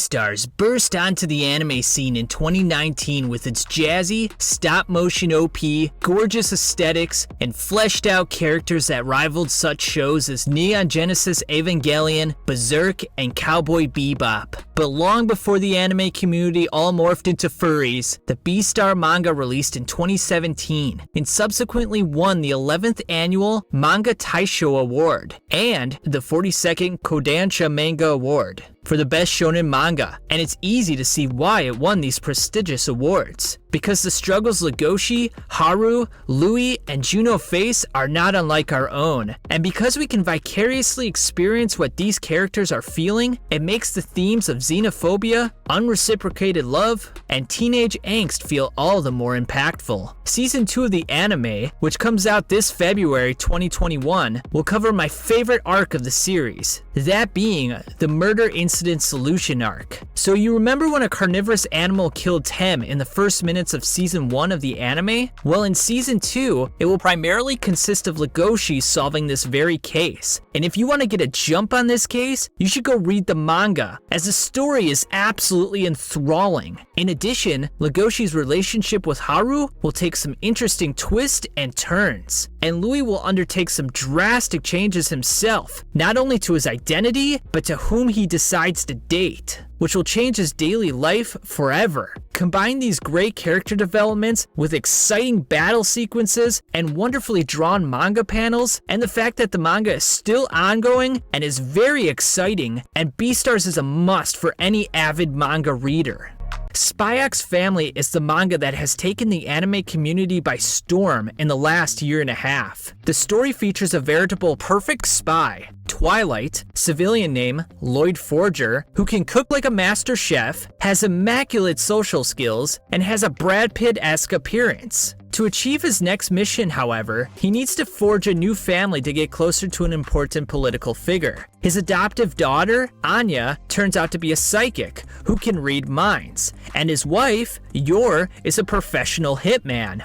BStars burst onto the anime scene in 2019 with its jazzy, stop-motion OP, gorgeous aesthetics, and fleshed-out characters that rivaled such shows as Neon Genesis Evangelion, Berserk, and Cowboy Bebop. But long before the anime community all morphed into furries, the Beastars manga released in 2017 and subsequently won the 11th annual Manga Taisho Award and the 42nd Kodansha Manga Award for the best shonen manga, and it's easy to see why it won these prestigious awards. Because the struggles Legoshi, Haru, Louis, and Juno face are not unlike our own, and because we can vicariously experience what these characters are feeling, it makes the themes of xenophobia, unreciprocated love, and teenage angst feel all the more impactful. Season 2 of the anime, which comes out this February 2021, will cover my favorite arc of the series, that being the Murder Incident Solution arc. So you remember when a carnivorous animal killed Tem in the first minutes of Season 1 of the anime? Well, in Season 2, it will primarily consist of Legoshi solving this very case. And if you want to get a jump on this case, you should go read the manga, as the story is absolutely enthralling. In addition, Legoshi's relationship with Haru will take some interesting twists and turns, and Louis will undertake some drastic changes himself, not only to his identity, but to whom he decides to date, which will change his daily life forever. Combine these great character developments with exciting battle sequences and wonderfully drawn manga panels, and the fact that the manga is still ongoing and is very exciting, and BStars is a must for any avid manga reader. Spy X Family is the manga that has taken the anime community by storm in the last year and a half. The story features a veritable perfect spy, Twilight, civilian name Lloyd Forger, who can cook like a master chef, has immaculate social skills, and has a Brad Pitt-esque appearance. To achieve his next mission, however, he needs to forge a new family to get closer to an important political figure. His adoptive daughter, Anya, turns out to be a psychic who can read minds, and his wife, Yor, is a professional hitman.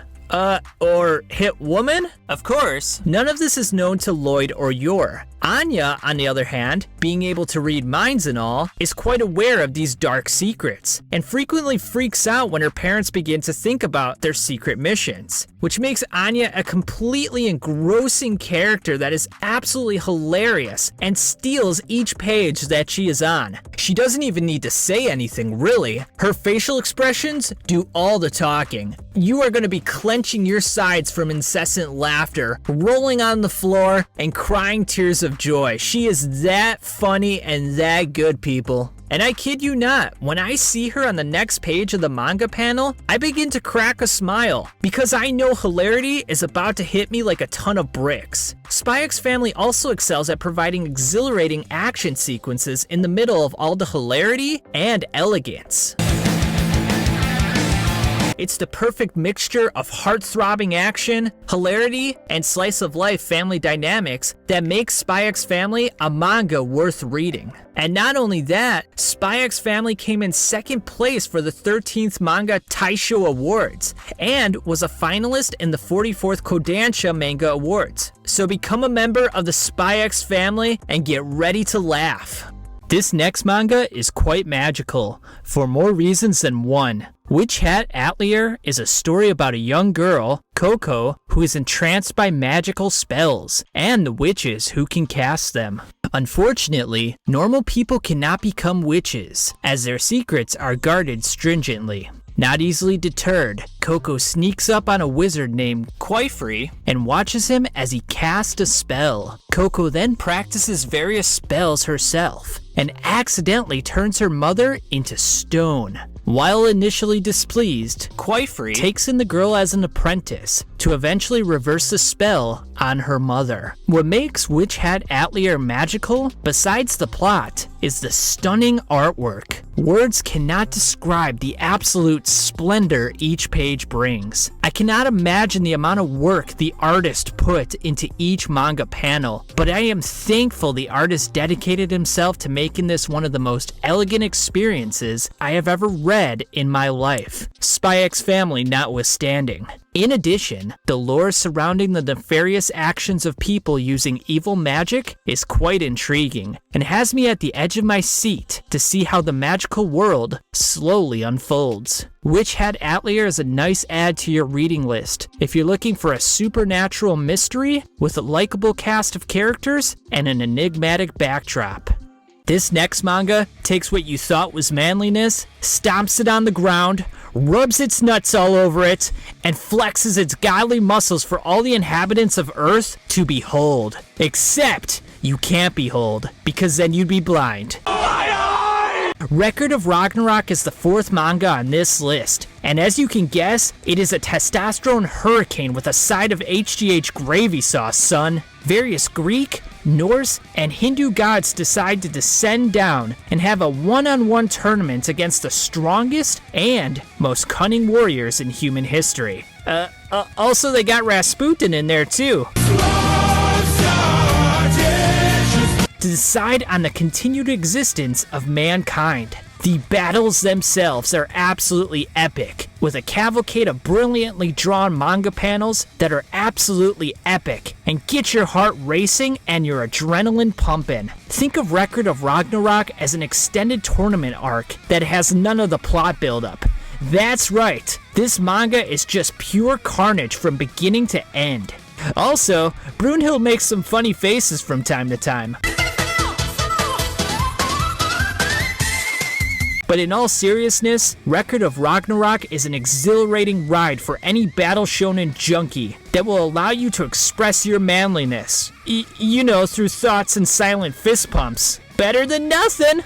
Or hit woman? Of course, none of this is known to Lloyd or Yor. Anya, on the other hand, being able to read minds and all, is quite aware of these dark secrets, and frequently freaks out when her parents begin to think about their secret missions, which makes Anya a completely engrossing character that is absolutely hilarious and steals each page that she is on. She doesn't even need to say anything, really. Her facial expressions do all the talking. You are going to be clenching your sides from incessant laughter, rolling on the floor, and crying tears of joy. She is that funny and that good, people. And I kid you not, when I see her on the next page of the manga panel, I begin to crack a smile, because I know hilarity is about to hit me like a ton of bricks. Spy X Family also excels at providing exhilarating action sequences in the middle of all the hilarity and elegance. It's the perfect mixture of heart-throbbing action, hilarity, and slice-of-life family dynamics that makes Spy X Family a manga worth reading. And not only that, Spy X Family came in second place for the 13th Manga Taisho Awards, and was a finalist in the 44th Kodansha Manga Awards. So become a member of the Spy X Family and get ready to laugh. This next manga is quite magical, for more reasons than one. Witchhead Atlear is a story about a young girl, Coco, who is entranced by magical spells, and the witches who can cast them. Unfortunately, normal people cannot become witches, as their secrets are guarded stringently. Not easily deterred, Coco sneaks up on a wizard named Quaifree and watches him as he casts a spell. Coco then practices various spells herself and accidentally turns her mother into stone. While initially displeased, Quaifree takes in the girl as an apprentice to eventually reverse the spell on her mother. What makes Witchhead Atlear magical, besides the plot, is the stunning artwork. Words cannot describe the absolute splendor each page brings. I cannot imagine the amount of work the artist put into each manga panel, but I am thankful the artist dedicated himself to making this one of the most elegant experiences I have ever read in my life, Spy X Family notwithstanding. In addition, the lore surrounding the nefarious actions of people using evil magic is quite intriguing, and has me at the edge of my seat to see how the magical world slowly unfolds. Witchhead Atlear is a nice add to your reading list if you're looking for a supernatural mystery with a likable cast of characters and an enigmatic backdrop. This next manga takes what you thought was manliness, stomps it on the ground, rubs its nuts all over it, and flexes its godly muscles for all the inhabitants of Earth to behold. Except you can't behold, because then you'd be blind. Record of Ragnarok is the fourth manga on this list, and as you can guess, it is a testosterone hurricane with a side of HGH gravy sauce, son. Various Greek, Norse, and Hindu gods decide to descend down and have a one-on-one tournament against the strongest and most cunning warriors in human history. Also they got Rasputin in there too. To decide on the continued existence of mankind. The battles themselves are absolutely epic, with a cavalcade of brilliantly drawn manga panels that are absolutely epic and get your heart racing and your adrenaline pumping. Think of Record of Ragnarok as an extended tournament arc that has none of the plot buildup. That's right, this manga is just pure carnage from beginning to end. Also, Brunhild makes some funny faces from time to time. But in all seriousness, Record of Ragnarok is an exhilarating ride for any battle shonen junkie that will allow you to express your manliness. Through thoughts and silent fist pumps. Better than nothing!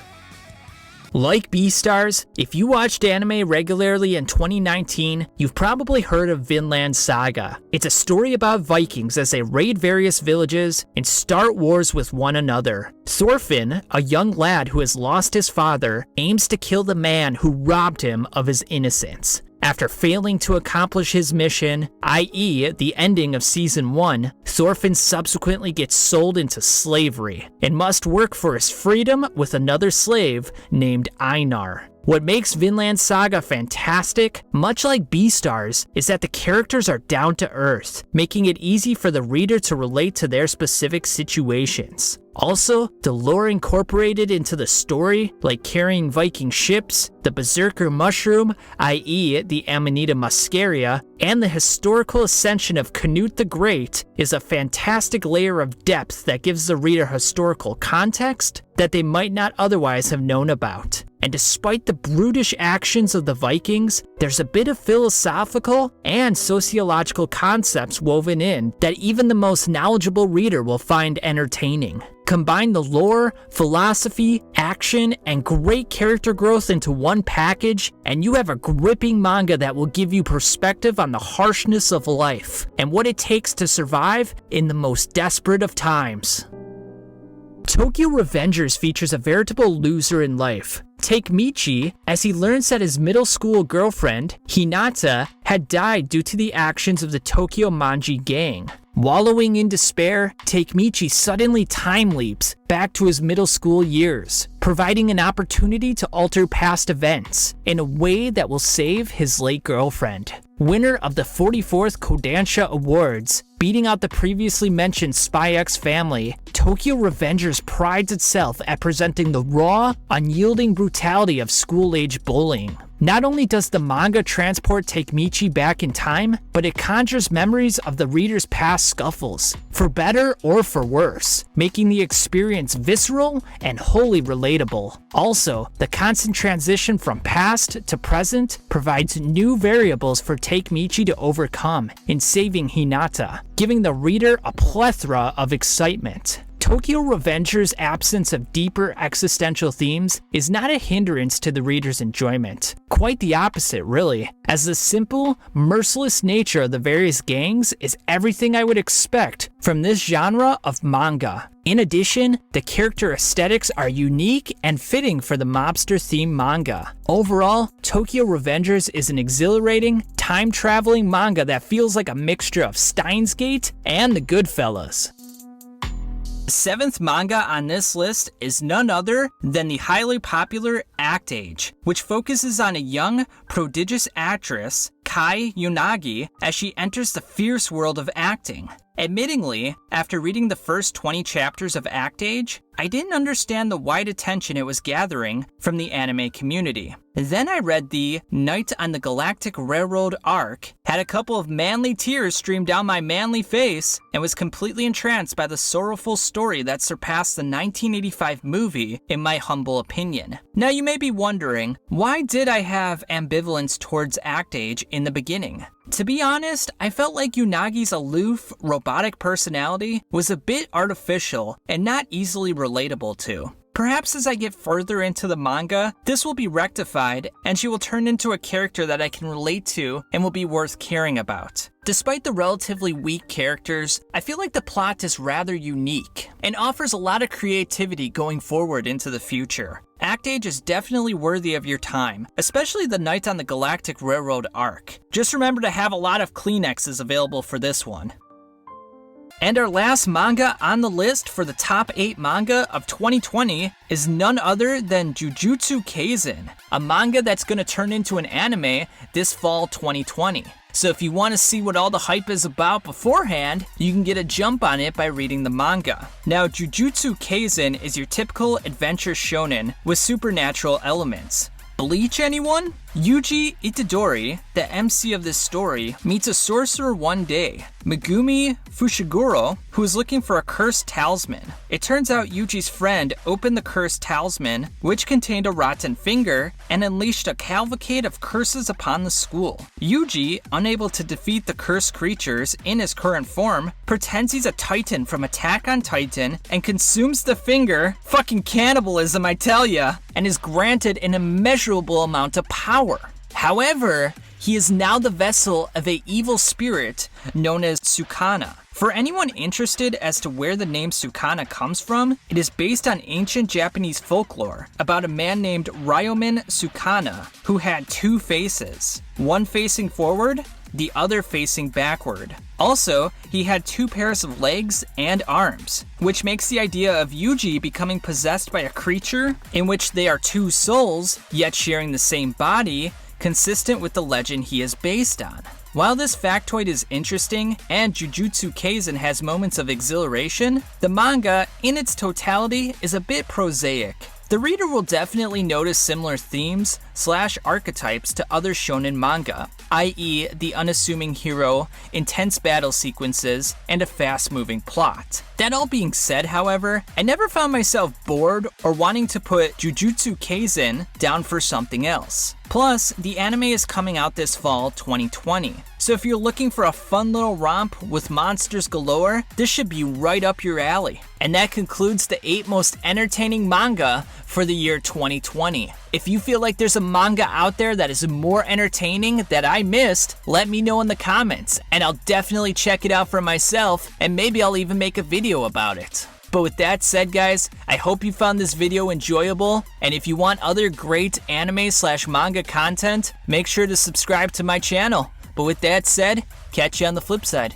Like BStars, if you watched anime regularly in 2019, you've probably heard of Vinland Saga. It's a story about Vikings as they raid various villages and start wars with one another. Thorfinn, a young lad who has lost his father, aims to kill the man who robbed him of his innocence. After failing to accomplish his mission, i.e. the ending of Season 1, Thorfinn subsequently gets sold into slavery and must work for his freedom with another slave named Einar. What makes Vinland Saga fantastic, much like BStars, is that the characters are down to earth, making it easy for the reader to relate to their specific situations. Also, the lore incorporated into the story, like carrying Viking ships, the Berserker mushroom, i.e. the Amanita muscaria, and the historical ascension of Canute the Great, is a fantastic layer of depth that gives the reader historical context that they might not otherwise have known about. And despite the brutish actions of the Vikings, there's a bit of philosophical and sociological concepts woven in that even the most knowledgeable reader will find entertaining. Combine the lore, philosophy, action, and great character growth into one package, and you have a gripping manga that will give you perspective on the harshness of life and what it takes to survive in the most desperate of times. Tokyo Revengers features a veritable loser in life. Take Michi, as he learns that his middle school girlfriend, Hinata, had died due to the actions of the Tokyo Manji gang. Wallowing in despair, Take Michi suddenly time leaps back to his middle school years, providing an opportunity to alter past events in a way that will save his late girlfriend. Winner of the 44th Kodansha Awards, beating out the previously mentioned Spy X Family, Tokyo Revengers prides itself at presenting the raw, unyielding brutality of school-age bullying. Not only does the manga transport Take Michi back in time, but it conjures memories of the reader's past scuffles, for better or for worse, making the experience visceral and wholly relatable. Also, the constant transition from past to present provides new variables for Take Michi to overcome in saving Hinata, giving the reader a plethora of excitement. Tokyo Revengers' absence of deeper existential themes is not a hindrance to the reader's enjoyment. Quite the opposite, really, as the simple, merciless nature of the various gangs is everything I would expect from this genre of manga. In addition, the character aesthetics are unique and fitting for the mobster-themed manga. Overall, Tokyo Revengers is an exhilarating, time-traveling manga that feels like a mixture of Steins Gate and The Goodfellas. The seventh manga on this list is none other than the highly popular Act Age, which focuses on a young, prodigious actress Kai Yonagi as she enters the fierce world of acting. Admittingly, after reading the first 20 chapters of Act Age, I didn't understand the wide attention it was gathering from the anime community. Then I read the Night on the Galactic Railroad arc, had a couple of manly tears stream down my manly face, and was completely entranced by the sorrowful story that surpassed the 1985 movie, in my humble opinion. Now you may be wondering, why did I have ambivalence towards Act Age in the beginning? To be honest, I felt like Yunagi's aloof, robotic personality was a bit artificial and not easily relatable to. Perhaps as I get further into the manga, this will be rectified and she will turn into a character that I can relate to and will be worth caring about. Despite the relatively weak characters, I feel like the plot is rather unique and offers a lot of creativity going forward into the future. Act Age is definitely worthy of your time, especially the Night on the Galactic Railroad arc. Just remember to have a lot of Kleenexes available for this one. And our last manga on the list for the top 8 manga of 2020 is none other than Jujutsu Kaisen, a manga that's going to turn into an anime this fall 2020. So if you want to see what all the hype is about beforehand, you can get a jump on it by reading the manga. Now, Jujutsu Kaisen is your typical adventure shonen with supernatural elements. Bleach, anyone? Yuji Itadori, the MC of this story, meets a sorcerer one day, Megumi Fushiguro, who is looking for a cursed talisman. It turns out Yuji's friend opened the cursed talisman, which contained a rotten finger, and unleashed a cavalcade of curses upon the school. Yuji, unable to defeat the cursed creatures in his current form, pretends he's a titan from Attack on Titan and consumes the finger, fucking cannibalism I tell ya, and is granted an immeasurable amount of power. However, he is now the vessel of an evil spirit known as Sukana. For anyone interested as to where the name Sukana comes from, it is based on ancient Japanese folklore about a man named Ryomen Sukana who had 2 faces, one facing forward, the other facing backward. Also, he had 2 pairs of legs and arms, which makes the idea of Yuji becoming possessed by a creature in which they are 2 souls, yet sharing the same body, consistent with the legend he is based on. While this factoid is interesting and Jujutsu Kaisen has moments of exhilaration, the manga, in its totality, is a bit prosaic. The reader will definitely notice similar themes / archetypes to other shonen manga, i.e. the unassuming hero, intense battle sequences, and a fast-moving plot. That all being said, however, I never found myself bored or wanting to put Jujutsu Kaisen down for something else. Plus, the anime is coming out this fall 2020, so if you're looking for a fun little romp with monsters galore, this should be right up your alley. And that concludes the 8 most entertaining manga for the year 2020. If you feel like there's a manga out there that is more entertaining that I missed, let me know in the comments, and I'll definitely check it out for myself, and maybe I'll even make a video about it. But with that said, guys, I hope you found this video enjoyable, and if you want other great anime / manga content, make sure to subscribe to my channel. But with that said, catch you on the flip side.